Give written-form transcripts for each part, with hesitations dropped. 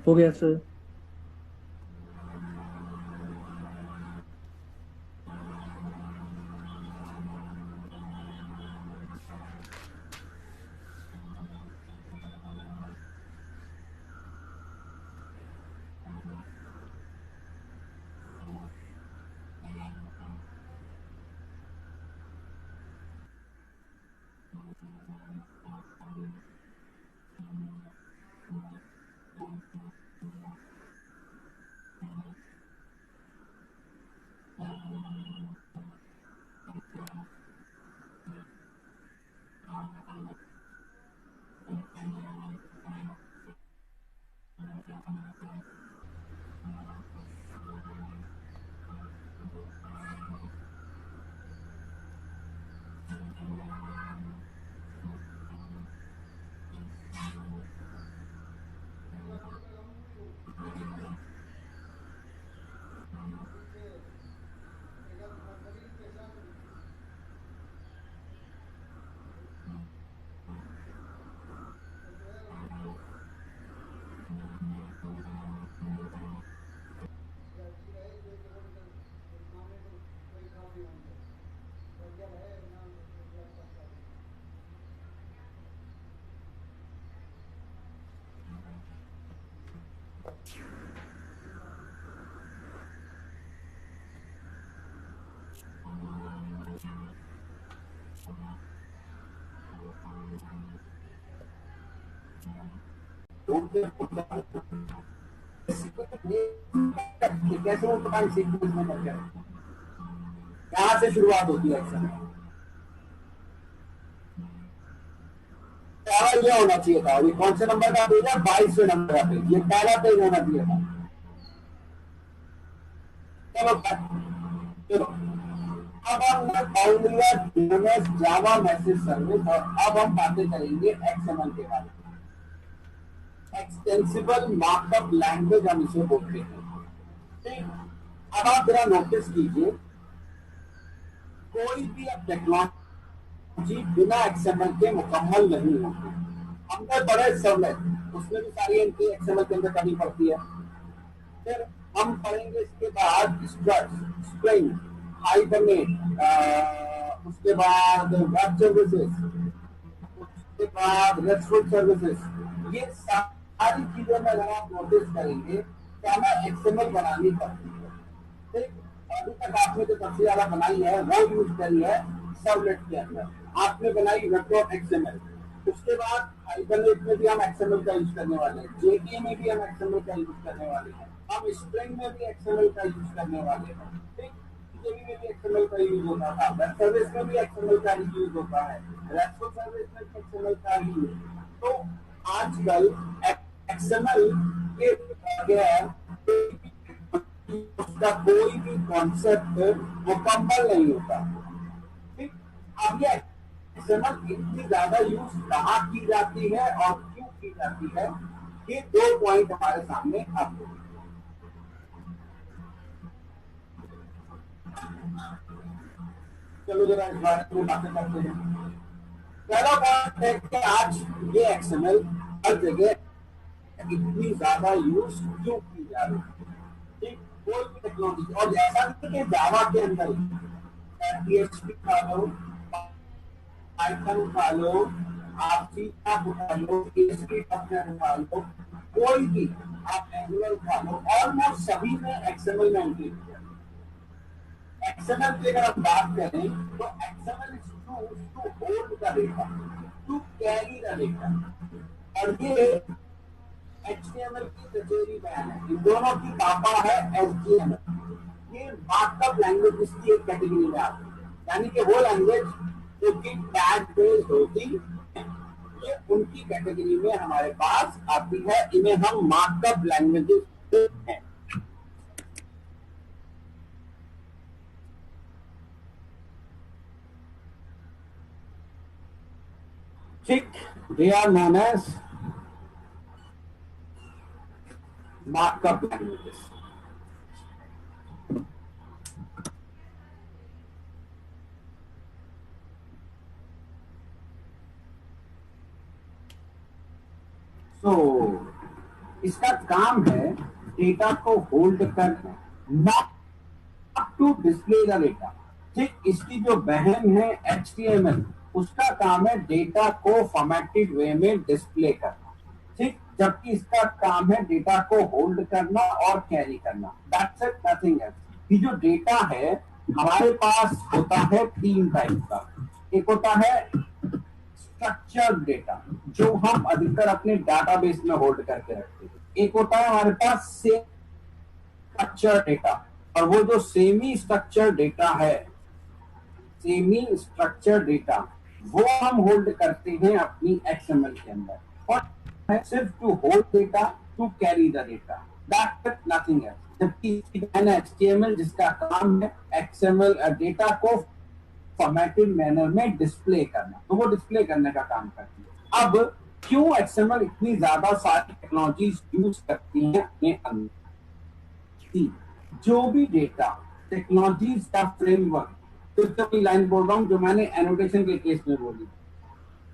हो गया सर। कैसे वो पता सीक्वेंस में करके यहाँ से शुरुआत होती है एक्शन। पहला ये होना चाहिए था, ये कौन से नंबर का पेज है? 22वें नंबर का पेज, ये पहला पेज होना चाहिए था। चलो चलो अब हमने पढ़ लिया डीएनएस जावा मैसेज सर्विस, और अब हम बातें करेंगे एक्सएमएल के बारे में। एक्सटेंसिबल मार्कअप लैंग्वेज हम इसे बोलते हैं। ठीक, अब आप जरा नोटिस कीजिए, कोई भी अब टेक्नोलॉजी बिना एक्सएमएल के मुकम्मल नहीं होती। हमने पढ़े सर्वलेट, उसमें भी सारी एंट्री एक्सएमएल के अंदर करनी पड़ती है। फिर हम पढ़ेंगे इसके बाद स्ट्रक्ट, स्ट्रिंग, हाइबरनेट, उसके बाद वेब सर्विसेज, उसके बाद रेस्टफुल सर्विसेज। ये सारी चीजों में अगर आप नोटिस करेंगे तो हमें एक्सएमएल बनानी पड़ती है। ठीक, अभी तक आपने जो सबसे ज्यादा बनाई है वो यूज करी है सर्वलेट के अंदर, आपने बनाई वेब एक्सएमएल। उसके बाद हाइबरनेट में भी हम एक्सएमएल का यूज करने वाले हैं, जेटीए में भी हम एक्सएमएल का यूज करने वाले हैं, हम स्प्रिंग में भी एक्सएमएल का यूज करने वाले हैं। ठीक, जेवी में भी एक्सएमएल का यूज होता था, वेब सर्विस में भी एक्सएमएल का यूज होता है, रेस्टफुल सर्विस में भी एक्सएमएल का यूज। तो आजकल एक्सएमएल के बगैर उसका कोई भी कॉन्सेप्ट मुकम्मल नहीं होता। ठीक, अब ये एक्सएमएल इतनी ज्यादा यूज कहाँ की जाती है और क्यों की जाती है, ये दो पॉइंट हमारे सामने आते हैं। चलो जरा इस बारे में बातें करते हैं। पहला पॉइंट है कि आज ये एक्सएमएल हर जगह इतनी ज्यादा यूज क्यों की जा रही है। ठीक, कोई भी टेक्नोलॉजी, और ऐसा नहीं कि जावा के अंदर पीएचपी उठा लो, पाइथन उठा लो, आप सी उठा लो, पीएचपी उठा लो, कोई भी आप एंगुलर उठा लो, ऑलमोस्ट सभी में एक्सएमएल में एंट्री किया। एक्सएमएल की अगर हम बात करें तो XML is to hold the data, to carry the data, और ये एचटीएमएल की कचेरी बयान है। इन दोनों की पापा है एचटीएमएल। ये मार्कअप लैंग्वेज इसकी एक कैटेगरी में आती है, यानी कि वो लैंग्वेज जो कि टैग बेस्ड होती है, ये उनकी कैटेगरी में हमारे पास आती है। इन्हें हम मार्कअप लैंग्वेजेस हैं। ठीक, they are known as markup languages. So, इसका काम है डेटा को होल्ड करना, not to display the data. ठीक, इसकी जो बहन है HTML, उसका काम है डेटा को फॉर्मेटेड वे में डिस्प्ले करना। ठीक, जबकि इसका काम है डेटा को होल्ड करना और कैरी करना। That's it, nothing else. ये जो डेटा है हमारे पास होता है तीन टाइप का। एक होता है स्ट्रक्चर्ड डेटा, जो हम अधिकतर अपने डाटाबेस में होल्ड करके रखते हैं। एक होता है हमारे पास स्ट्रक्चर्ड डेटा, और वो जो सेमी स्ट्रक्चर्ड डेटा है, सेमी स्ट्रक्चर्ड डेटा, वो हम होल्ड करते हैं अपनी XML के अंदर, और है सिर्फ to hold data, to carry the data, that's nothing else. जबकि HTML जिसका काम है XML डेटा को फॉर्मेटेड मैनर में डिस्प्ले करना, तो वो डिस्प्ले करने का काम करती है। अब क्यों XML इतनी ज्यादा सारी टेक्नोलॉजीज यूज करती हैं अपने अंदर? जो भी डेटा टेक्नोलॉजीज का फ्रेमवर्क, तो लाइन बोल रहा हूं जो मैंने एनोटेशन के केस में बोली,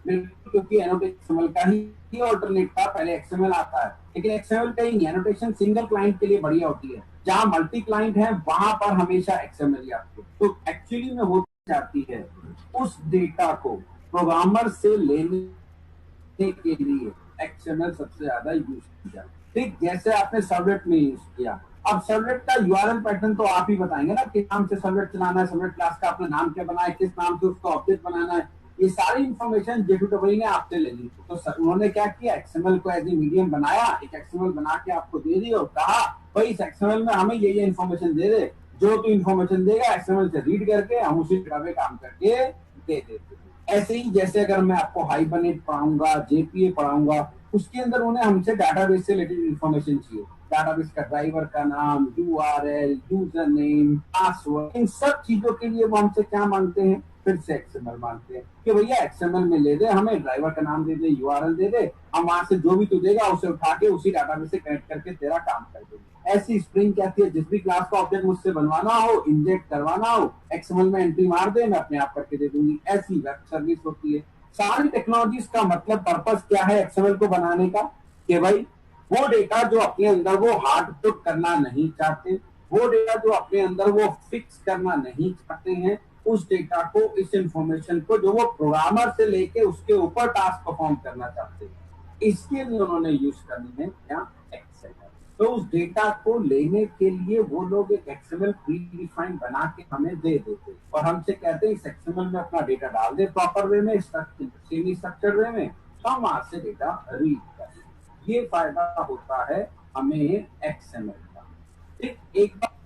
क्योंकि एनोटेशन का ही ऑल्टरनेट था। पहले XML आता है, लेकिन XML का ही एनोटेशन सिंगल क्लाइंट के लिए बढ़िया होती है। जहां मल्टी क्लाइंट है वहां पर हमेशा XML ही आती है। तो एक्चुअली में होती जाती है उस डेटा को प्रोग्रामर से लेने के लिए XML सबसे ज्यादा यूज की जाती है। ठीक, जैसे आपने सर्वलेट में यूज किया, अब सर्वलेट का URL पैटर्न तो आप ही बताएंगे ना, किस नाम से सर्वलेट चलाना है, सर्वलेट क्लास का अपना नाम क्या बनाए, किस नाम से उसका ऑब्जेक्ट बनाना है, ये सारी इंफॉर्मेशन J2EE ने आपसे ले ली। तो उन्होंने क्या किया, XML को एज ए मीडियम बनाया, एक XML बना के आपको दे दी और कहा भाई इस XML में हमें ये इंफॉर्मेशन दे दे, जो तू इंफॉर्मेशन देगा XML से रीड करके हम उसी तरह पे काम करके दे देते। ऐसे ही जैसे अगर मैं आपको हाइबरनेट पढ़ाऊंगा, JPA पढ़ाऊंगा, उसके अंदर उन्हें हमसे डाटाबेस से रिलेटेड इंफॉर्मेशन चाहिए। डाटाबेस का ड्राइवर का नाम, URL, यूजर नेम, पासवर्ड, इन सब चीजों के लिए वो हमसे क्या मांगते हैं, फिर से XML मांगते हैं कि भैया XML में ले दे, हमें ड्राइवर का नाम दे दे, URL दे दे, हम वहां से जो भी तू देगा उसे उठा के उसी डाटाबेस से कनेक्ट करके तेरा काम कर देंगे। ऐसी स्प्रिंग कहती है, जिस भी क्लास का ऑब्जेक्ट मुझसे बनवाना हो, इंजेक्ट करवाना हो, XML में एंट्री मार दे, मैं अपने आप करके दे दूंगी। ऐसी वेब सर्विस होती है। सारी टेक्नोलॉजीज का मतलब, पर्पस क्या है XML को बनाने का, कि भाई वो डेटा जो अपने अंदर वो हार्ड पुट करना नहीं चाहते, वो डेटा जो अपने अंदर वो फिक्स करना नहीं चाहते हैं, उस डेटा को, इस इंफॉर्मेशन को जो वो प्रोग्रामर से लेके उसके ऊपर टास्क परफॉर्म करना चाहते हैं, इसके लिए उन्होंने यूज करनी है क्या, XML। तो उस डेटा को लेने के लिए वो लोग एक XML प्री डिफाइन बना के हमें दे देते और हमसे कहते हैं इस XML में अपना डेटा डाल दे प्रॉपर वे में, सेमी स्ट्रक्चर वे में, तो हम वहां से डेटा रीड करें। ये फायदा होता है हमें XML का। एक बार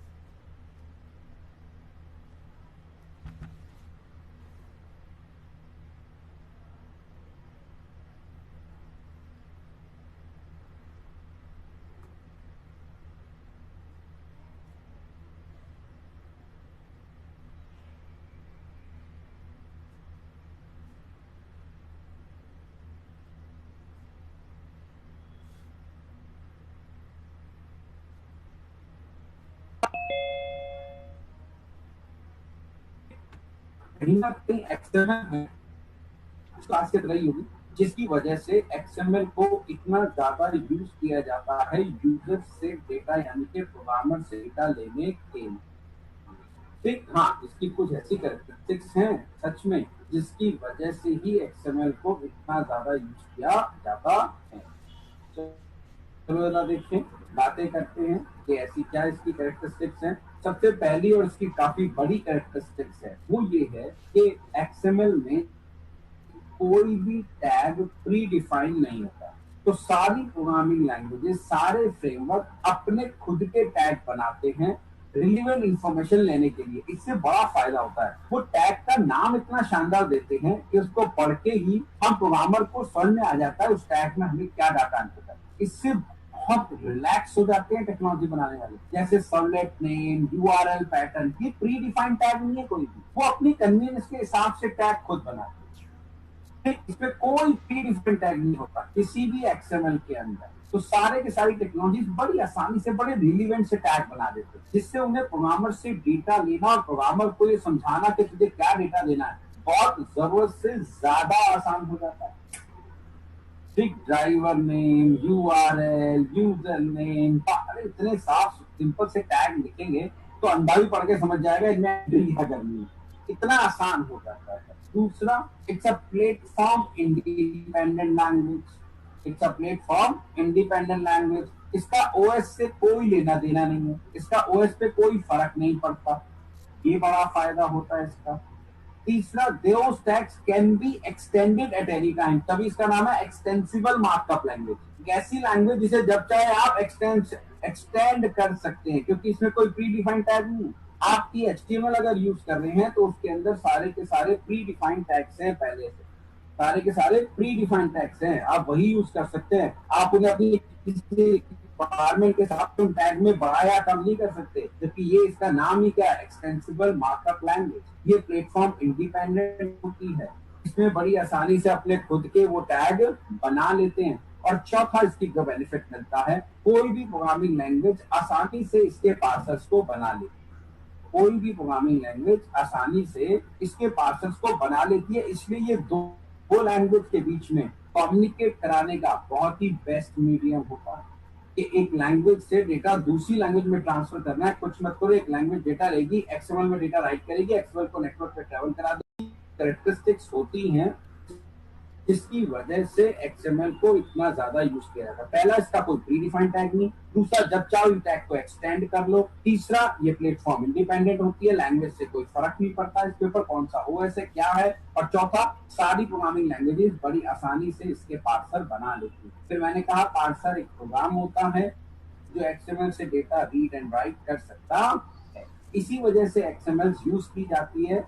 कहीं ना कहीं XML है क्लास की तरह ही होगी, जिसकी वजह से XML को इतना ज्यादा यूज किया जाता है यूजर से डेटा, यानी कि प्रोग्रामर से डेटा लेने के लिए। ठीक, हाँ, इसकी कुछ ऐसी कैरेक्टरिस्टिक्स हैं सच में जिसकी वजह से ही XML को इतना ज्यादा यूज किया जाता है। चलो जरा देखें, बातें करते हैं कि ऐसी क्या इसकी कैरेक्टरिस्टिक्स हैं। सबसे पहली और इसकी काफी बड़ी कैरेक्टरिस्टिक्स है वो ये है कि XML में कोई भी टैग प्री डिफाइन नहीं होता। तो सारी प्रोग्रामिंग लैंग्वेजेस, सारे फ्रेमवर्क अपने खुद के टैग बनाते हैं रिलेवेंट इंफॉर्मेशन लेने के लिए। इससे बड़ा फायदा होता है, वो टैग का नाम इतना शानदार देते हैं कि उसको पढ़ के ही हम प्रोग्रामर को समझ में आ जाता है उस टैग में हमें क्या डाटा एंटर करना है। इससे बहुत रिलैक्स हो जाते हैं टेक्नोलॉजी बनाने वाले। जैसे सर्वलेट नेम, URL पैटर्न, ये प्री डिफाइंड टैग नहीं है कोई भी, वो अपनी कन्वीनियंस के हिसाब से टैग खुद बनाते हैं। इसमें कोई प्री डिफाइंड टैग नहीं होता किसी भी एक्सएमएल के अंदर। तो सारे के सारी टेक्नोलॉजीज बड़ी आसानी से बड़े रिलीवेंट से टैग बना देते हैं, जिससे उन्हें प्रोग्रामर से डेटा लेना और प्रोग्रामर को ये समझाना कि तुझे क्या डेटा देना है बहुत जरूरत से ज्यादा आसान हो जाता है। ठीक, driver name, URL, user name, अरे इतने साफ सिंपल से टैग लिखेंगे तो अंधा भी पढ़ के समझ जाएगा इनमें एंट्री क्या करनी है, इतना आसान हो जाता है। दूसरा, it's a platform independent language. It's a platform independent language. इसका ओएस से कोई लेना देना नहीं है, इसका ओएस पे कोई फर्क नहीं पड़ता, ये बड़ा फायदा होता है इसका। तीसरा, those tags can be extended at any time, तभी इसका नाम है एक्सटेंसिबल मार्कअप लैंग्वेज। ऐसी लैंग्वेज जिसे जब चाहे आप एक्सटेंड कर सकते हैं, क्योंकि इसमें कोई प्री डिफाइंड टैग नहीं। आप HTML अगर यूज कर रहे हैं तो उसके अंदर सारे के सारे प्री डिफाइंड टैग्स हैं, पहले से सारे के सारे प्री डिफाइंड टैग्स हैं, आप वही यूज कर सकते हैं। आप उन्हें अपनी किसी रिक्वायरमेंट के साथ तुम टैग में बढ़ाया कम नहीं कर सकते, जबकि ये इसका नाम ही क्या है, एक्सटेंसिबल मार्कअप लैंग्वेज। ये प्लेटफॉर्म इंडिपेंडेंट होती है, इसमें बड़ी आसानी से अपने खुद के वो टैग बना लेते हैं। और चौथा इसकी जो बेनिफिट मिलता है, कोई भी प्रोग्रामिंग लैंग्वेज आसानी से इसके पार्सर्स को बना लेती है, कोई भी प्रोग्रामिंग लैंग्वेज आसानी से इसके पार्सर्स को बना लेती है। इसलिए ये दो लैंग्वेज के बीच में कम्युनिकेट कराने का बहुत ही बेस्ट मीडियम होता है कि एक लैंग्वेज से डेटा दूसरी लैंग्वेज में ट्रांसफर करना है। कुछ मत करो, एक लैंग्वेज डेटा लेगी, एक्सएमएल में डेटा राइट करेगी, एक्सएमएल को नेटवर्क पे ट्रेवल करा देगी। कैरेक्टरिस्टिक्स होती हैं जिसकी वजह से एक्सएमएल को इतना ज्यादा यूज किया जाता है। पहला, इसका कोई प्री डिफाइंड टैग नहीं। दूसरा, जब चाहो टैग को एक्सटेंड कर लो। तीसरा, ये प्लेटफॉर्म इंडिपेंडेंट होती है, लैंग्वेज से कोई फर्क नहीं पड़ता इसके ऊपर कौन सा ओएस है क्या है। और चौथा, सारी प्रोग्रामिंग लैंग्वेजेस बड़ी आसानी से इसके पार्सर बना लेती है। फिर मैंने कहा पार्सर एक प्रोग्राम होता है जो एक्सएमएल से डेटा रीड एंड राइट कर सकता है। इसी वजह से एक्सएमएल यूज की जाती है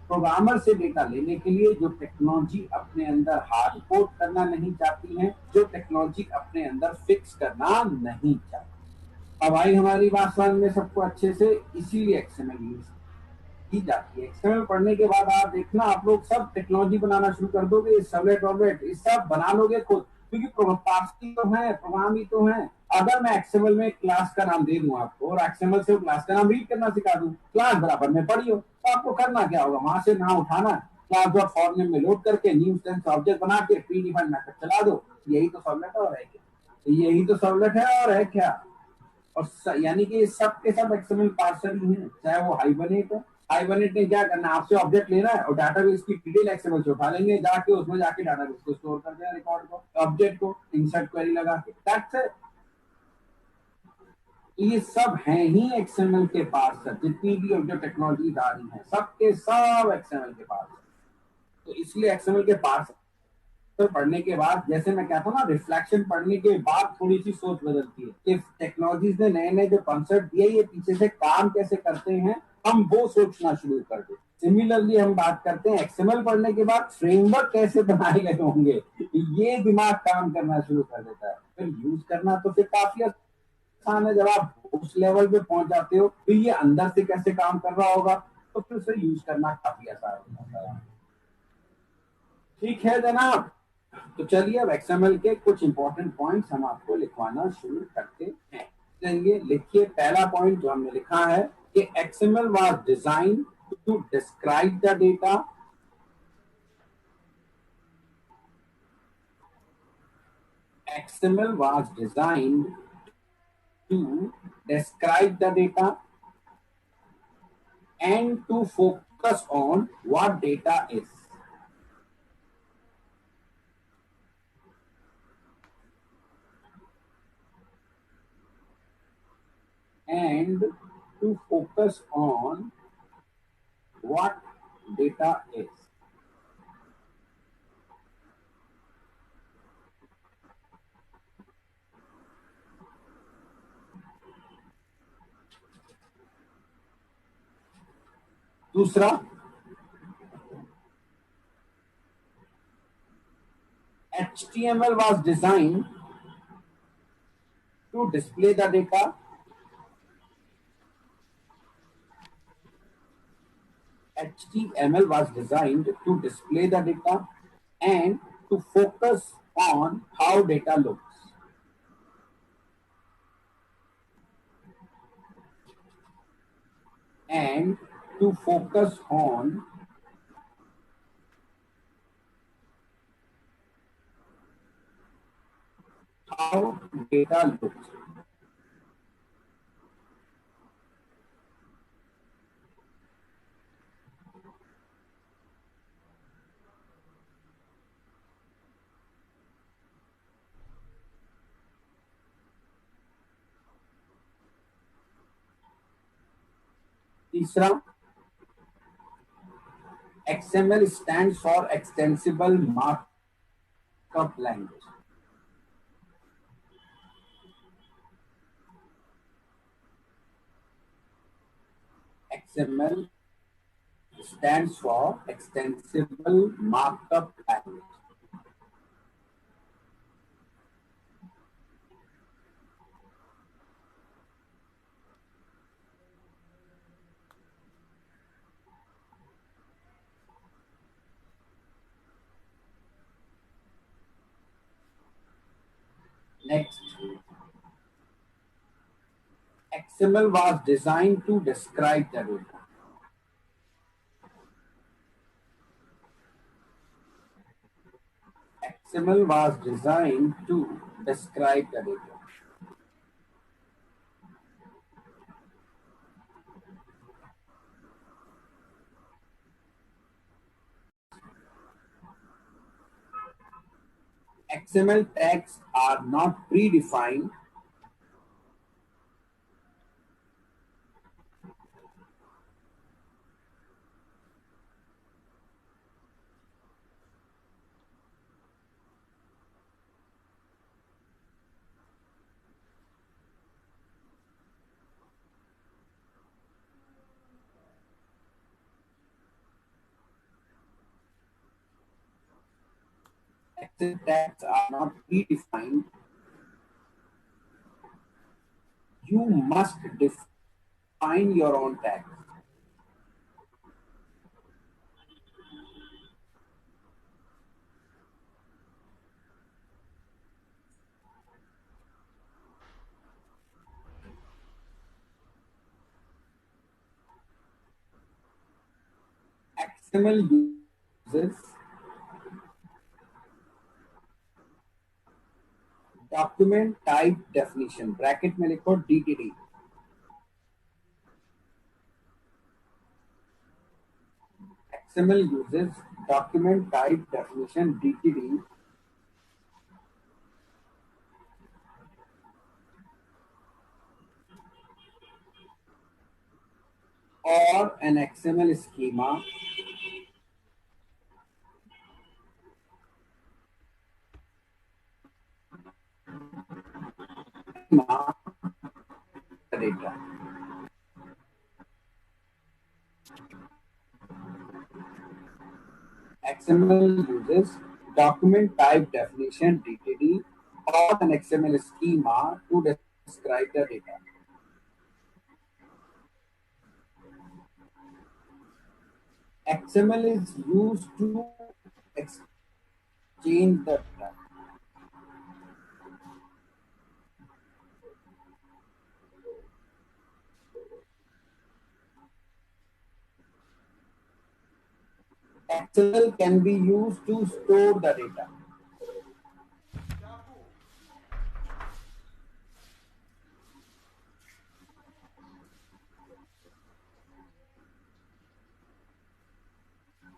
प्रोग्रामर से डेटा लेने के लिए जो टेक्नोलॉजी अपने अंदर हार्ड कोड करना नहीं चाहती है, जो टेक्नोलॉजी अपने अंदर फिक्स करना नहीं चाहती। अब आई हमारी बात समझ में सबको अच्छे से, इसीलिए एक्सएमएल यूज की जाती है। एक्सएमएल पढ़ने के बाद आप देखना, आप लोग सब टेक्नोलॉजी बनाना शुरू कर दोगे, सर्वलेट वॉर्वलेट ये सब बना लोगे खुद, क्योंकि पार्सिंग तो है, प्रोग्राम ही तो है। अगर मैं एक्सएमएल में क्लास का नाम दे दूं आपको और एक्सएमएल से क्लास का नाम रीड करना सिखा दूं, क्लास बराबर में पढ़ी हो, तो आपको करना क्या होगा, वहां से नाम उठाना, क्लास डॉट फॉर्म में लोड करके न्यू इंस्टेंस ऑब्जेक्ट बना के प्री डिफाइंड मेथड चला दो। यही तो सर्वलेट और है क्या, यही तो सर्वलेट है और है क्या। और यानी कि सब के सब एक्सएमएल पार्सर ही हैं, चाहे वो हाइबरनेट है। हाइबरनेट ने क्या करना, आपसे ऑब्जेक्ट लेना है और डाटाबेस की डिटेल एक्सएमएल से उठा लेंगे, जाके उसमें जाके डाटाबेस को स्टोर कर देना, रिकॉर्ड को, ऑब्जेक्ट को इंसर्ट क्वेरी लगा के, दैट्स इट। ये सब हैं ही एक्सएमएल के पार्सर, जितनी भी जो टेक्नोलॉजी आ रही है सबके सब एक्सएमएल के पार्सर। तो इसलिए एक्सएमएल के पार्सर पढ़ने के बाद, जैसे मैं कहता हूँ ना, रिफ्लेक्शन पढ़ने के बाद थोड़ी सी सोच बदलती है कि टेक्नोलॉजीज ने नए नए जो कॉन्सेप्ट दिए, ये पीछे से काम कैसे करते हैं, हम वो सोचना शुरू कर दे। सिमिलरली हम बात करते हैं एक्सएमएल पढ़ने के बाद फ्रेमवर्क कैसे बनाए गए होंगे, ये दिमाग काम करना शुरू कर देता है। फिर यूज करना तो फिर काफी आसान है, जब आप उस लेवल पे पहुंच जाते हो तो ये अंदर से कैसे काम कर रहा होगा, तो फिर उसे यूज करना काफी आसान हो जाता है। ठीक है जनाब, तो चलिए अब एक्सएमएल के कुछ इंपॉर्टेंट पॉइंट्स हम आपको लिखवाना शुरू करते हैं। चलिए लिखिए, पहला पॉइंट जो हमने लिखा है कि XML was design to describe the data. XML was designed to describe the data and to focus on what data is. And to focus on what data is. दूसरा, HTML was designed to display the data HTML was designed to display the data and to focus on how data looks. And to focus on how data looks. तीसरा, XML stands for Extensible Markup Language. XML stands for Extensible Markup Language. Next, XML was designed to describe the data. XML was designed to describe the data. XML tags are not predefined. XML tags are not predefined. You must define your own tags. XML uses document type definition, bracket में लिखो DTD. XML uses document type definition DTD or an XML schema data. XML uses document type definition DTD or an XML schema to describe the data. XML is used to exchange the data. XML can be used to store the data.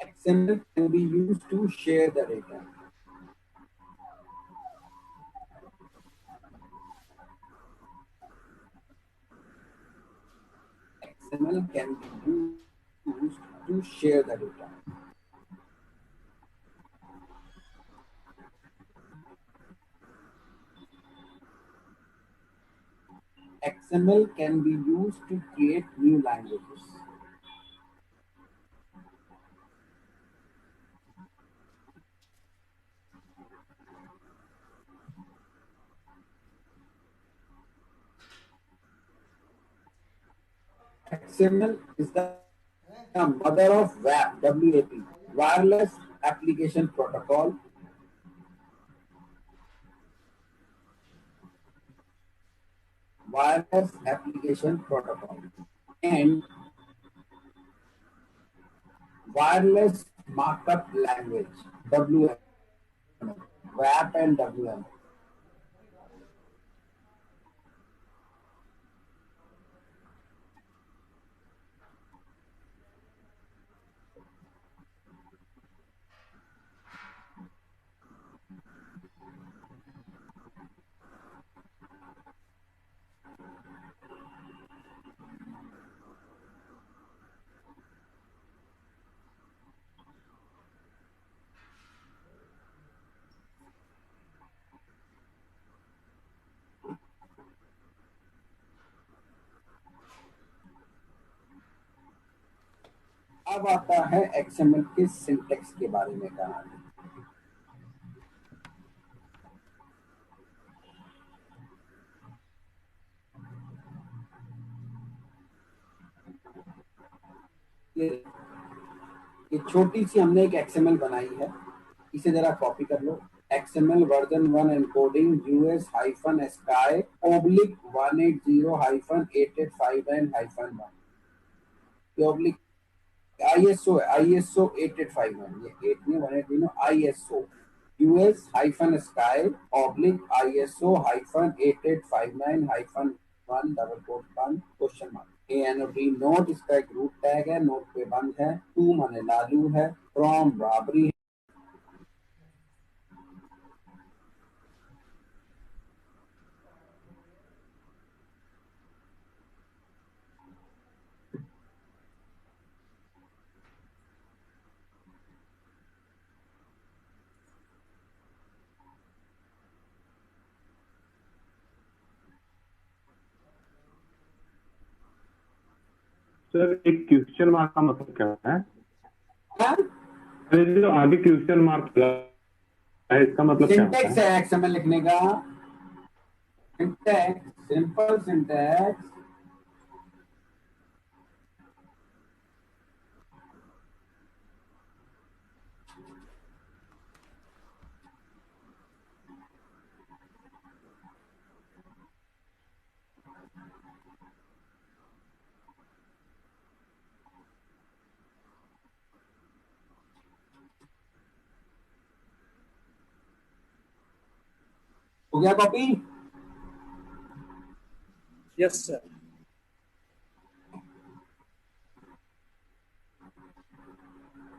XML can be used to share the data. XML can be used to share the data. XML can be used to create new languages. XML is the mother of WAP, WAP, wireless application protocol, wireless application protocol, and wireless markup language, WML, WAP and WML. अब आता है XML के syntax के बारे में कहानी। ये छोटी सी हमने एक XML बनाई है, इसे जरा कॉपी कर लो। XML version 1 encoding US-SKY /180-8859-1 oblique ISO है, ISO 8851, ये 8 नहीं 180 no, ISO US-SKY ISO -8859-1 double quote बंद क्वेश्चन मार्क। ANOT नोट इसका एक रूट टैग है, नोट पे बंद है। टू माने लालू है, फ्रॉम बाबरी है। सर एक क्वेश्चन मार्क का मतलब क्या है? हाँ? जो आगे क्वेश्चन मार्क है इसका मतलब क्या होता सिंटेक्स है XML लिखने का। Syntax, simple syntax. हो गया कॉपी? Yes sir.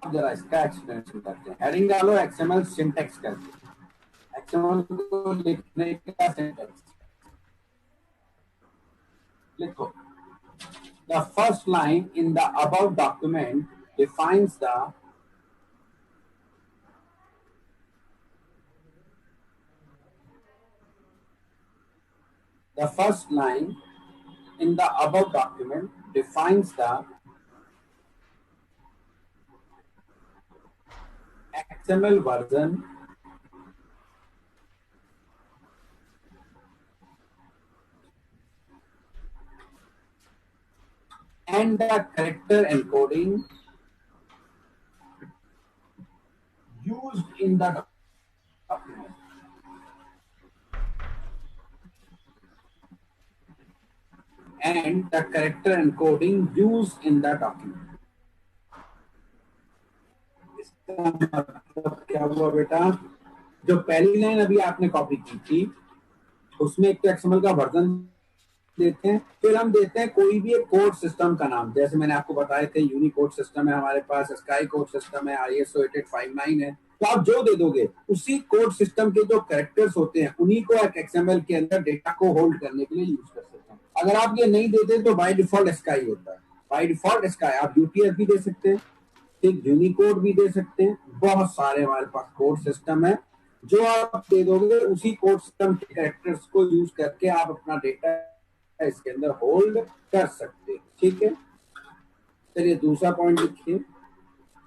अब जरा इसका एक्सप्लेनेशन करते हैं। हेडिंग डालो XML सिंटेक्स करके। XML को लिखने का सिंटेक्स लिखो। The first line in the above document defines the first line in the above document defines the XML version and the character encoding used in the document. And the character encoding used in the document. इसका मतलब क्या हुआ बेटा? जो पहली line अभी आपने copy की थी उसमें एक तो XML का वर्जन देते हैं, फिर हम देते हैं कोई भी एक कोड सिस्टम का नाम। जैसे मैंने आपको बताए थे यूनिकोड सिस्टम है हमारे पास, स्काई कोड सिस्टम है, ISO 8859 है। तो आप जो दे दोगे उसी कोड सिस्टम के जो कैरेक्टर्स होते हैं उन्हीं को एक XML के अंदर डेटा को होल्ड करने के लिए यूज कर सकते हैं। अगर आप ये नहीं देते तो बाय डिफॉल्ट स्काई होता है। बाय डिफॉल्ट स्काई आप UTF भी दे सकते हैं, ठीक, यूनिकोड भी दे सकते हैं। बहुत सारे हमारे पास कोड सिस्टम है, जो आप दे दोगे उसी कोड सिस्टम के कैरेक्टर्स को यूज करके आप अपना डेटा इसके अंदर होल्ड कर सकते हैं। ठीक है, चलिए दूसरा पॉइंट लिखिए।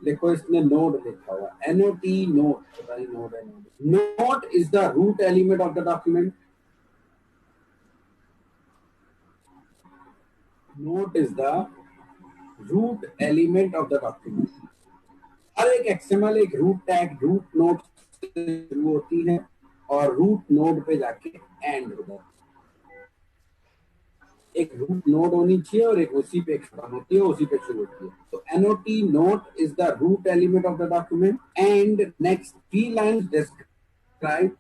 देखो इसमें नोड लिखा हुआ, NOT नोड, पता नहीं नोड है। Node is the root element of the document. Node is the root element of the document. हर एक एक्सएमएल एक रूट टैग रूट नोड से शुरू होती है और रूट नोड पे जाके एंड होता है। एक रूट नोड होनी चाहिए और एक उसी पे खत्म होती है, उसी पे शुरू होती है। तो NOT note is the root element of the document and next 3 lines describe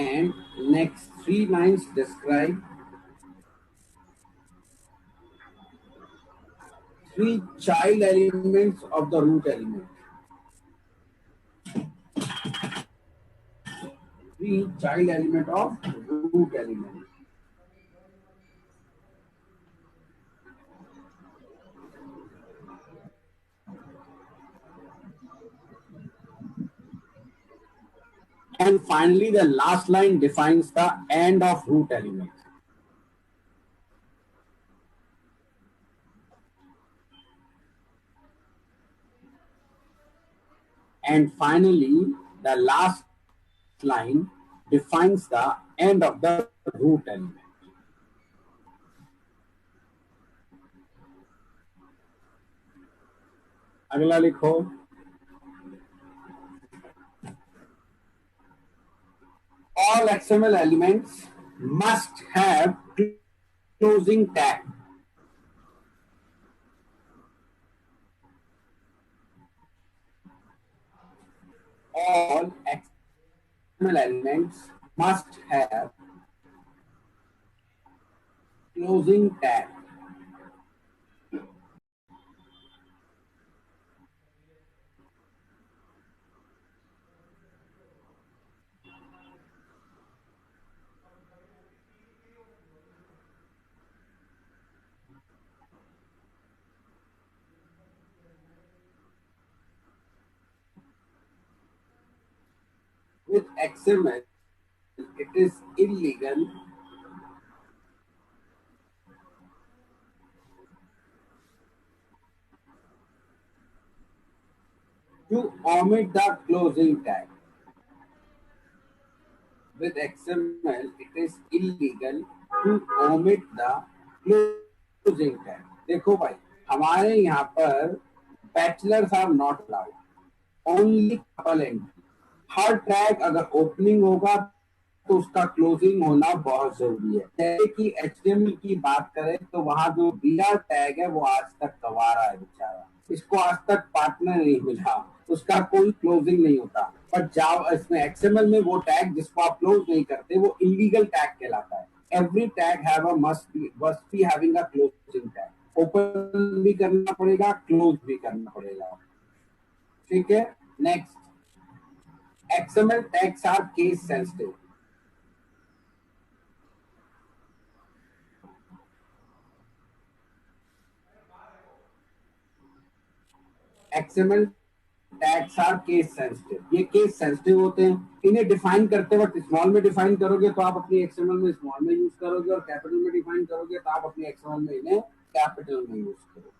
and next 3 lines describe 3 child elements of the root element. 3 child element of root element. And finally, the last line defines the end of root element. And finally, the last line defines the end of the root element. अगला लिखो, all XML elements must have closing tag. All XML elements must have closing tag. With XML, it is illegal to omit the closing tag. With XML, it is illegal to omit the closing tag. देखो भाई, हमारे यहाँ पर bachelors are not allowed, only couple entry. हर tag अगर opening होगा तो उसका क्लोजिंग होना बहुत जरूरी है। जैसे कि HTML की बात करें तो वहां जो दिया टैग है वो आज तक गंवा रहा है बेचारा, इसको आज तक पार्टनर नहीं मिला, उसका कोई क्लोजिंग नहीं होता। पर जाओ इसमें XML में वो टैग जिसको आप क्लोज नहीं करते वो इलीगल टैग कहलाता है। Every tag have a must be having a closing tag. Open भी करना पड़ेगा, क्लोज भी करना पड़ेगा। ठीक है, next, XML tags are case sensitive. XML tags are case sensitive. ये case sensitive होते हैं। इन्हें डिफाइन करते वक्त स्मॉल में डिफाइन करोगे तो आप अपनी XML में स्मॉल में यूज करोगे, और कैपिटल में डिफाइन करोगे तो आप अपनी XML में इन्हें कैपिटल में यूज करोगे।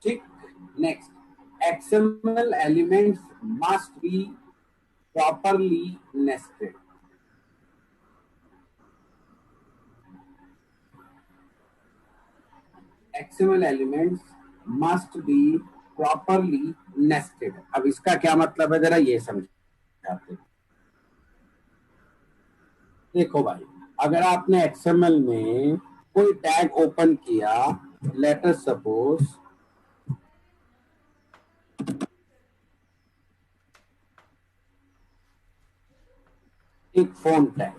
ठीक, next, XML elements must be properly nested. XML elements must be properly nested. अब इसका क्या मतलब है जरा ये समझाते। देखो भाई, अगर आपने XML में कोई टैग ओपन किया, लेट अस सपोज एक फोन टैग,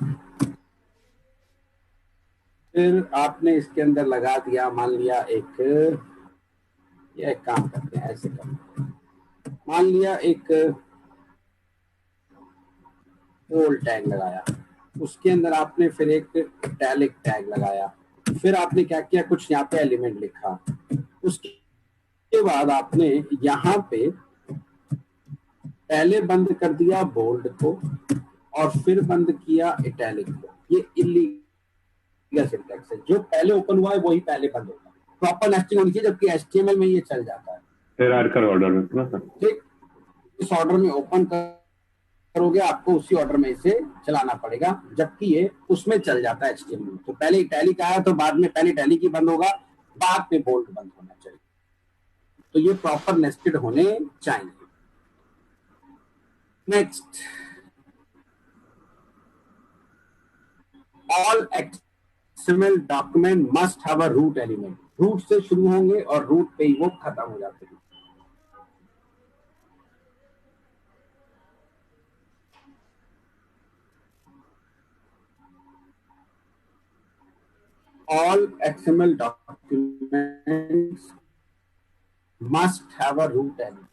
फिर आपने इसके अंदर लगा दिया, मान लिया एक, ये एक काम करते हैं ऐसे करते हैं, मान लिया एक ओल्ड टैग लगाया, उसके अंदर आपने फिर एक इटैलिक टैग लगाया, फिर आपने क्या किया, कुछ यहाँ पे एलिमेंट लिखा, उसके बाद आपने यहाँ पे पहले बंद कर दिया बोल्ड को और फिर बंद किया इटैलिक को। ये इलीगल सिंटैक्स है, जो पहले ओपन हुआ है वही पहले बंद होगा। प्रॉपर नेस्टिंग होनी चाहिए, जबकि HTML में ये चल जाता है। हायरार्किकल ऑर्डर में ना सर। ठीक, इस ऑर्डर में ओपन करोगे आपको उसी ऑर्डर में इसे चलाना पड़ेगा, जबकि ये उसमें चल जाता है HTML में। तो पहले टैली का है तो बाद में पहले टैली की बंद होगा, बाद में बोल्ट बंद होना चाहिए। तो ये प्रॉपर नेस्टेड होने चाहिए। Next, all XML document must have a root element. Root से शुरू होंगे और रूट पे ही वो खत्म हो जाते हैं। All XML documents must have a root element.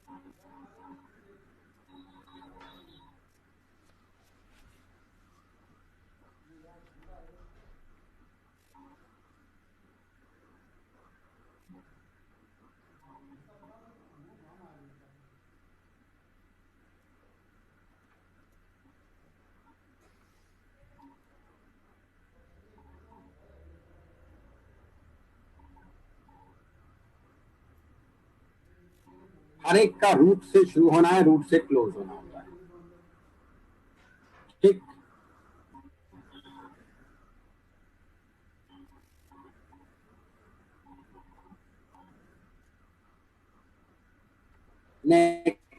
हर एक का रूट से शुरू होना है, रूट से क्लोज होना होता है। ठीक, next,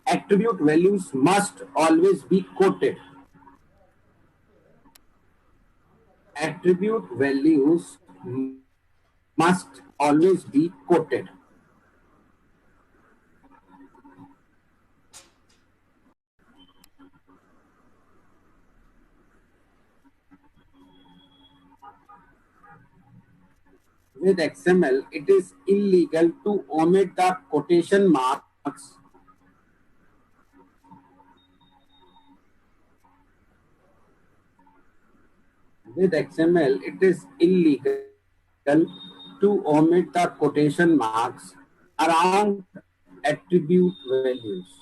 attribute values must always be quoted. Attribute values must always be quoted. With XML, it is illegal to omit the quotation marks. With XML, it is illegal to omit the quotation marks around attribute values.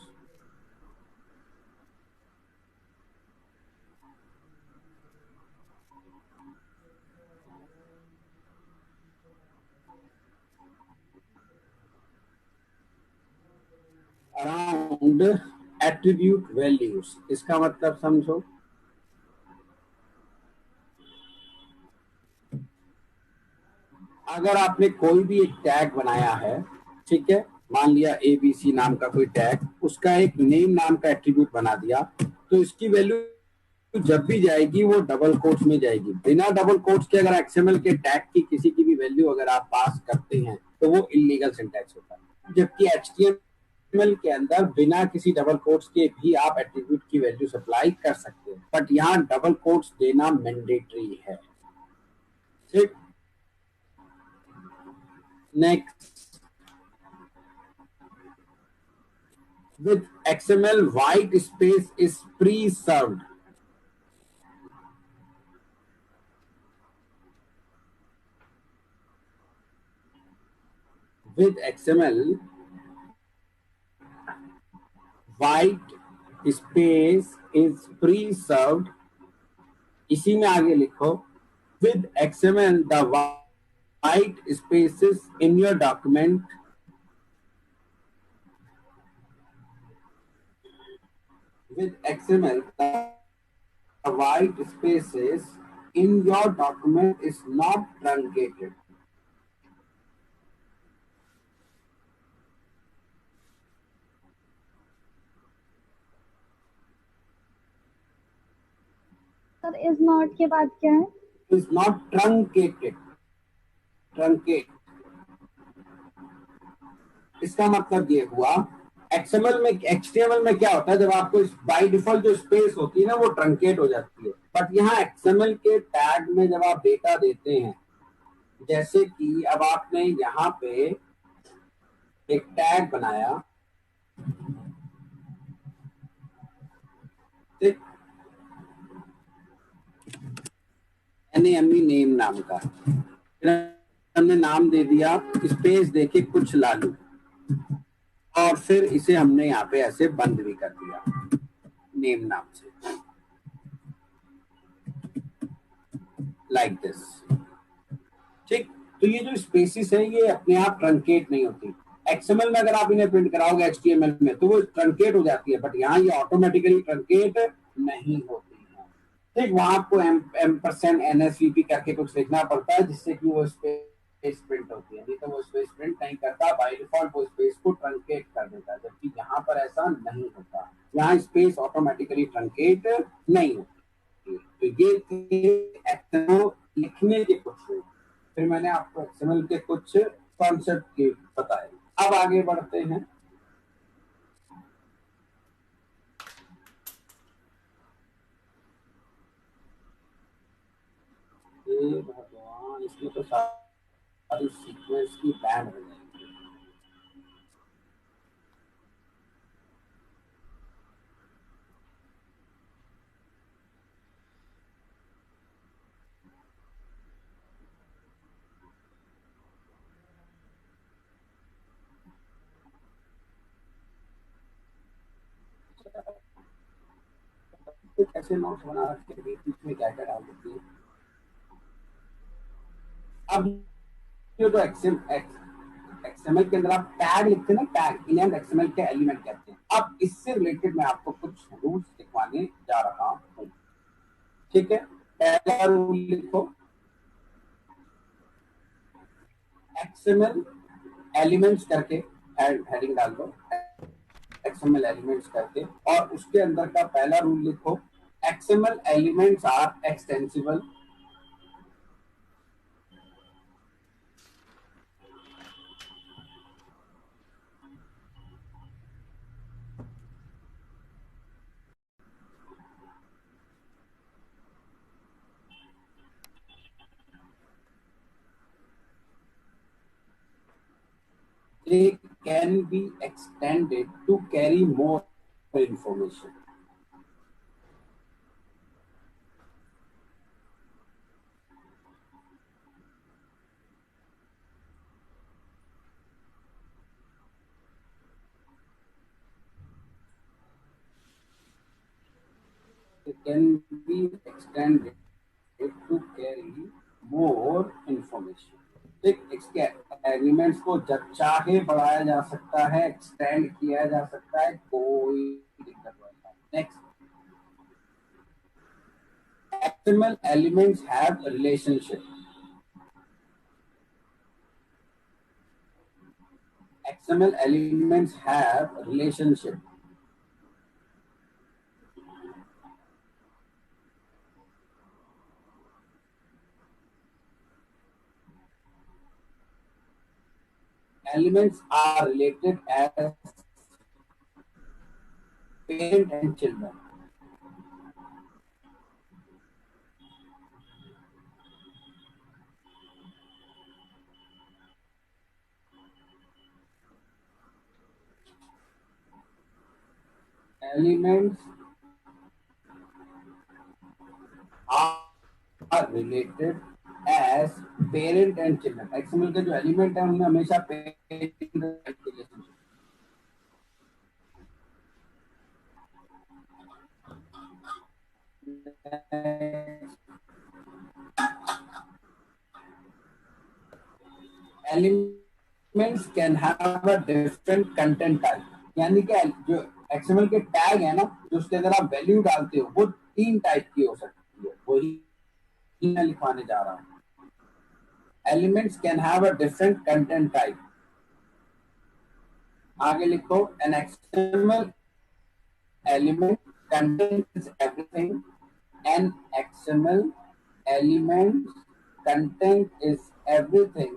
Around attribute values, इसका मतलब समझो। अगर आपने कोई भी एक tag बनाया है, ठीक है, मान लिया ABC नाम का कोई टैग, उसका एक नेम नाम का एट्रीब्यूट बना दिया, तो इसकी वैल्यू जब भी जाएगी वो डबल कोट्स में जाएगी। बिना डबल कोट्स के अगर XML के टैग की किसी की भी वैल्यू अगर आप पास करते हैं तो वो इलीगल सिंटैक्स होता है। जबकि HTML के अंदर बिना किसी डबल कोट्स के भी आप एट्रीब्यूट की वैल्यू सप्लाई कर सकते हैं, बट यहाँ डबल कोट्स देना मैंडेटरी है। ठीक, next, with XML white space is pre-served. With XML white space is pre-served. इसी में आगे लिखो, with XML the white spaces in your document with XML the white spaces in your document is not truncated. Sir is not के बाद क्या है? Is not truncated. Truncate, इसका मतलब ये हुआ XML में, HTML में क्या होता है, जब आपको बाय डिफॉल्ट जो स्पेस होती है ना वो ट्रंकेट हो जाती है। बट यहाँ XML के टैग में जब आप डेटा देते हैं, जैसे कि अब आपने यहाँ पे एक टैग बनाया, ठीक, नेम नाम का, हमने नाम दे दिया स्पेस देके कुछ लालू, और फिर इसे हमने यहाँ पे ऐसे बंद भी कर दिया नेम नाम से, लाइक दिस। ठीक, तो ये जो स्पेसिस है ये अपने आप ट्रंकेट नहीं होती। XML में अगर आप इन्हें प्रिंट कराओगे HTML में तो वो ट्रंकेट हो जाती है, बट यहाँ ये ऑटोमेटिकली ट्रंकेट नहीं होती है। ठीक, वहां आपको एम्परसेंड NSVP करके कुछ लिखना पड़ता है जिससे कि वो स्पेस प्रिंट होती है, नहीं तो वो स्पेस प्रिंट नहीं करता, बाय डिफॉल्ट वो स्पेस को ट्रंकेट कर देता है, जबकि यहाँ पर ऐसा नहीं होता, यहाँ स्पेस ऑटोमेटिकली ट्रंकेट नहीं होती। तो ये XML लिखने के कुछ, फिर मैंने आपको XML के कुछ कॉन्सेप्ट बताए। अब आगे बढ़ते हैं। भगवान, इसमें तो सारी सीक्वेंस की बैंड हो जाएगी। कैसे नोट्स बना रखे हैं, बीच में क्या क्या डाल देती है। अब ये तो XML के अंदर आप टैग लिखते हैं ना, टैग इन्हें XML के एलिमेंट कहते हैं। अब इससे रिलेटेड मैं आपको कुछ रूल्स दिखवाने जा रहा हूँ। ठीक है, पहला रूल लिखो, XML एलिमेंट्स करके हेडिंग डाल दो, XML एलिमेंट्स करके, और उसके अंदर का पहला रूल लिखो, XML elements are extensible. They can be extended to carry more information. They can be extended to carry more information. ठीक, इसके एलिमेंट्स को जब चाहे बढ़ाया जा सकता है, एक्सटेंड किया जा सकता है, कोई दिक्कत नहीं। Next, XML elements have a relationship. XML elements have a relationship. Elements are related as parent and children. Elements are related as parent and children. XML के जो एलिमेंट है उनमें हमेशा parent relationship. Elements can have a different content type. यानी कि जो XML के tag है ना, जो उसके अंदर आप वैल्यू डालते हो, वो 3 टाइप की हो सकती है, वही मैं लिखवाने जा रहा हूँ। Elements can have a different content type. आगे लिखो, an XML element contains everything. An XML element content is everything.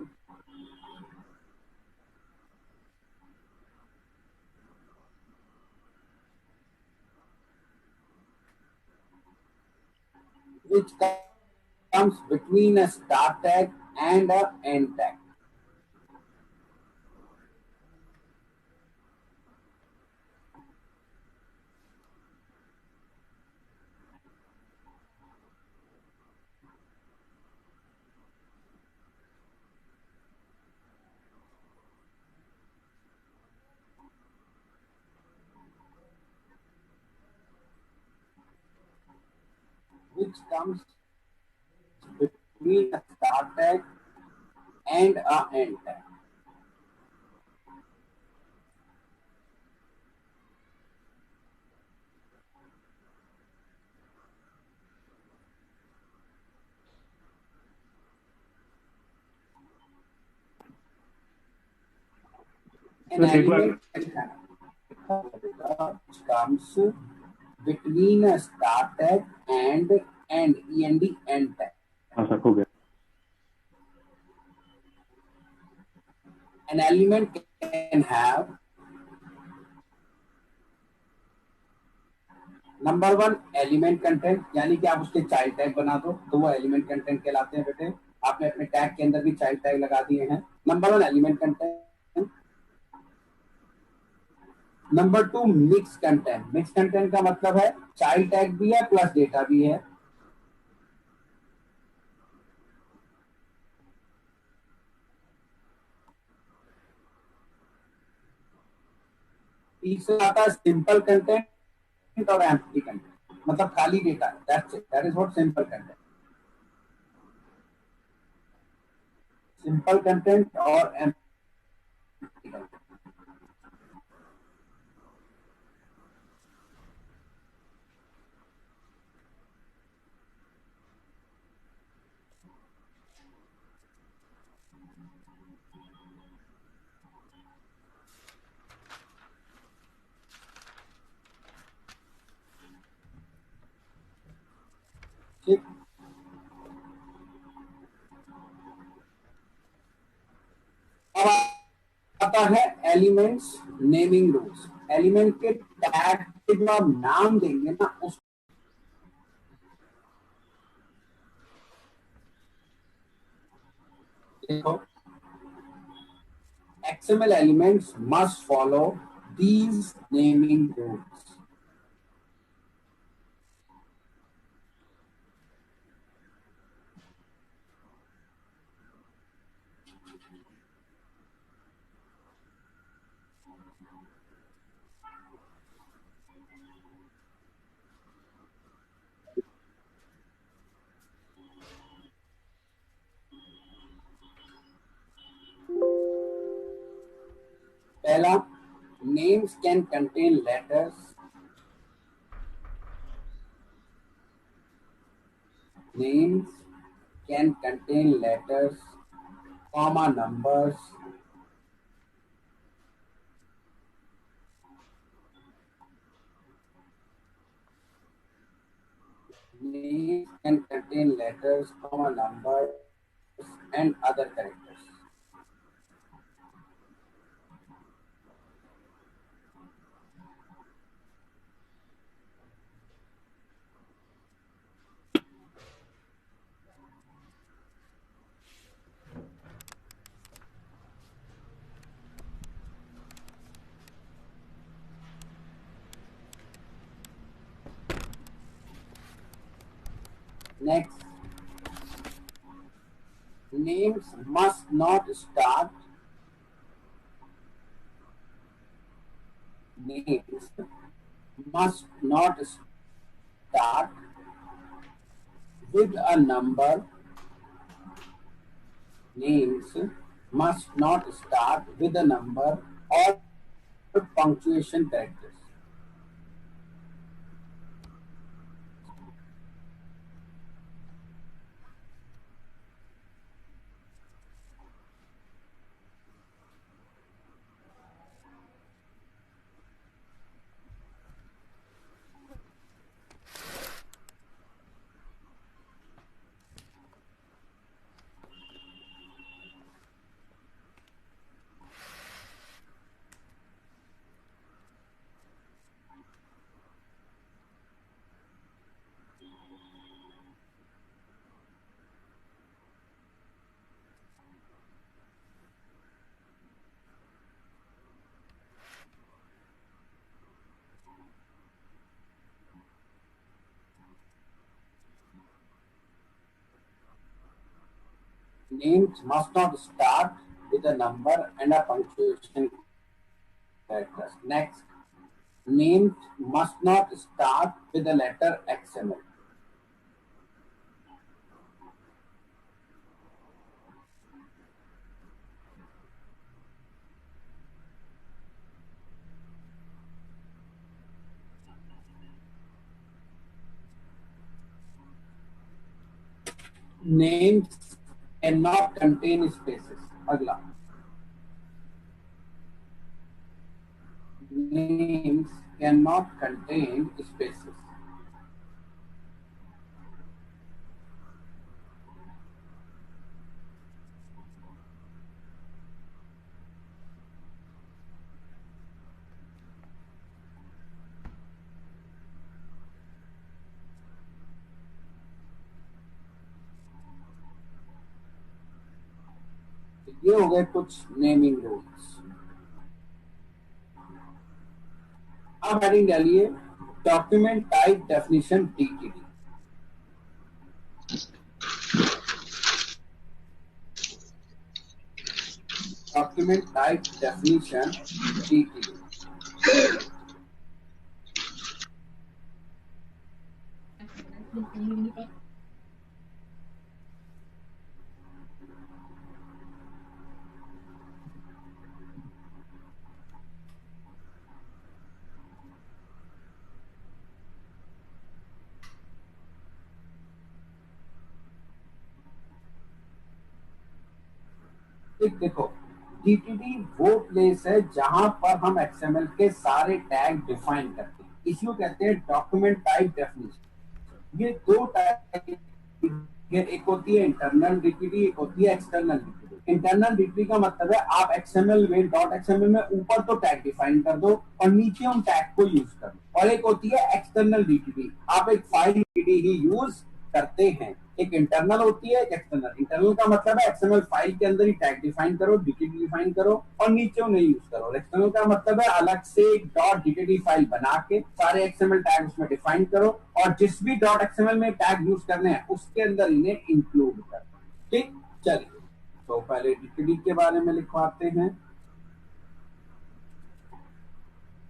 Which comes between a start tag and a end tag. Which comes between a start tag and a end tag. An एक बार element comes between a start tag and end tag. हाँ sir हो गया. An element can have number 1 element content, यानी कि आप उसके child tag बना दो तो वो एलिमेंट कंटेंट कहलाते हैं बेटे. आपने अपने टैग के अंदर भी चाइल्ड टैग लगा दिए हैं. Number 1 element content. Number 2 mix content. Mix content का मतलब है चाइल्ड टैग भी है प्लस डेटा भी है. तीसरा आता है सिंपल कंटेंट और एम्प्टी कंटेंट, मतलब खाली data. That's it, that is what simple content. Simple content और एम्प्टी कंटेंट. ठीक. अब आता है एलिमेंट्स नेमिंग रूल्स. एलिमेंट के टैग के जो आप नाम देंगे ना उस देखो, XML elements must follow these naming rules. पहला, names can contain letters. Names can contain letters, comma, numbers. Names can contain letters, comma, numbers, and other characters. Next, names must not start. Names must not start with a number. Names must not start with a number or punctuation characters. Names must not start with a number and a punctuation characters. Next, names must not start with the letter XML. Names cannot contain spaces. अगला, names cannot contain spaces. ये हो गए कुछ naming rules. अब heading डालिए document type definition DTD. Document type definition DTD. देखो DTD वो place है जहां पर हम एक्सएमएल के सारे टैग डिफाइन करते हैं, इसको कहते हैं डॉक्यूमेंट टाइप डेफिनेशन। ये दो टाइप, एक होती है इंटरनल डीटीडी, एक होती है एक्सटर्नल डीटीडी। इंटरनल डीटीडी का मतलब है आप एक्सएमएल में डॉट एक्सएमएल में ऊपर तो टैग डिफाइन कर दो और नीचे उन टैग को यूज कर दो। और एक होती है एक्सटर्नल डीटीडी, आप एक फाइल डीटीडी ही यूज करते हैं। एक इंटरनल होती है, एक एक्सटर्नल। इंटरनल का मतलब है एक्सएमएल फाइल के अंदर ही टैग डिफाइन करो, डीटीडी डिफाइन करो और नीचे उन्हें यूज करो। एक्सटर्नल का मतलब है अलग से एक डॉट डीटीडी फाइल बना के सारे एक्सएमएल टैग उसमें डिफाइन करो और जिस भी डॉट एक्सएमएल में टैग यूज करने हैं उसके अंदर इन्हें इंक्लूड करो। ठीक, चलिए तो पहले डीटीडी के बारे में लिखवाते हैं।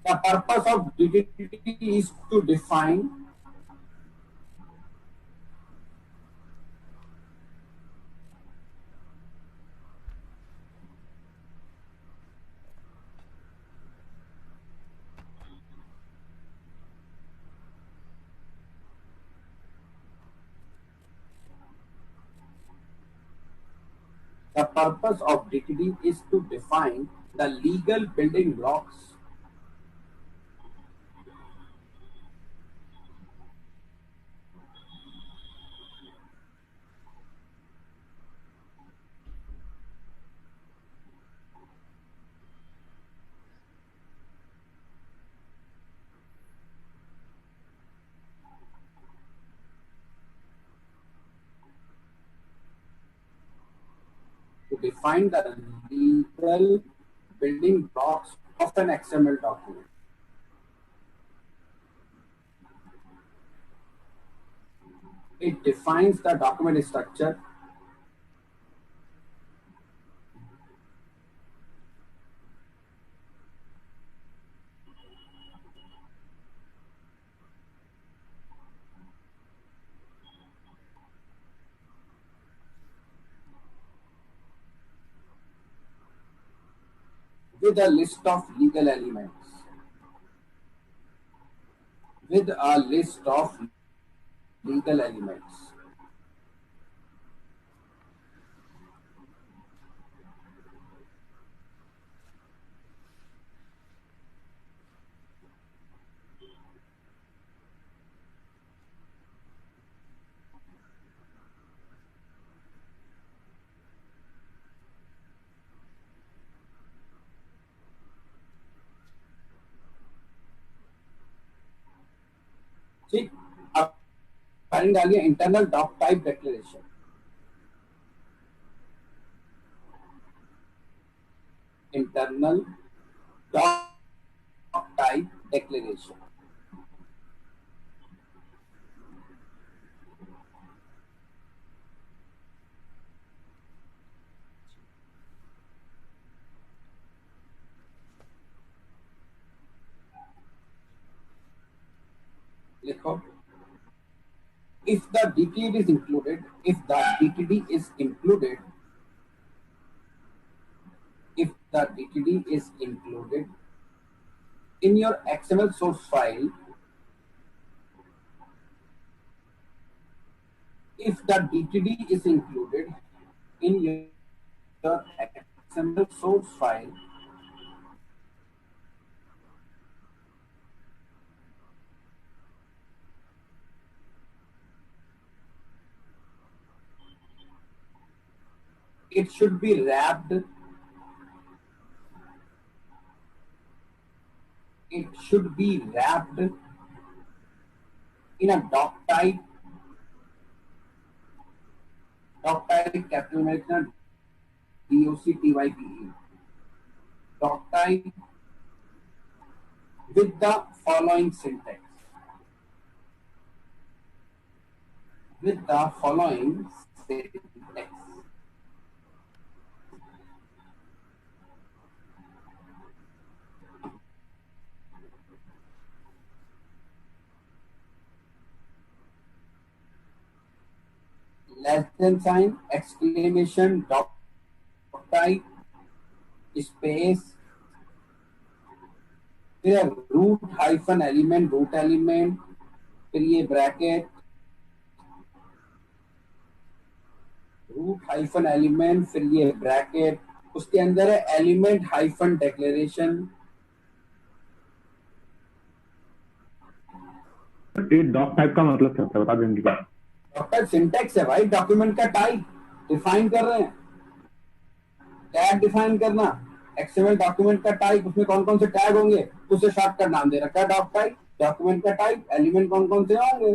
The purpose of DTD is to define the purpose of DTD is to define the legal building blocks to define the legal building blocks of an XML document. It defines the document structure, with a list of legal elements. With a list of legal elements. ठीक, अब file डालिए internal doc type declaration. Internal doc type declaration. लिखो if the DTD is included, if the DTD is included, if the DTD is included in your XML source file, if the DTD is included in your XML source file, it should be wrapped. It should be wrapped in a doc type. Doc type, capital American, DOCTYPE. Doc type with the following syntax. With the following syntax. Less than sign, exclamation, doc type, space, फिर root hyphen element, फिर ये bracket, root hyphen element, फिर ये bracket, उसके अंदर है element hyphen declaration. ये doc type का मतलब क्या होता है, बता देंगे क्या? डॉक टाइप सिंटैक्स है भाई, डॉक्यूमेंट का टाइप डिफाइन कर रहे हैं, टैग डिफाइन करना, एक्सएमएल डॉक्यूमेंट का टाइप, उसमें कौन कौन से टैग होंगे, उसे शॉर्टकट नाम दे रखा है डॉक टाइप, डॉक्यूमेंट का टाइप, एलिमेंट कौन कौन से होंगे,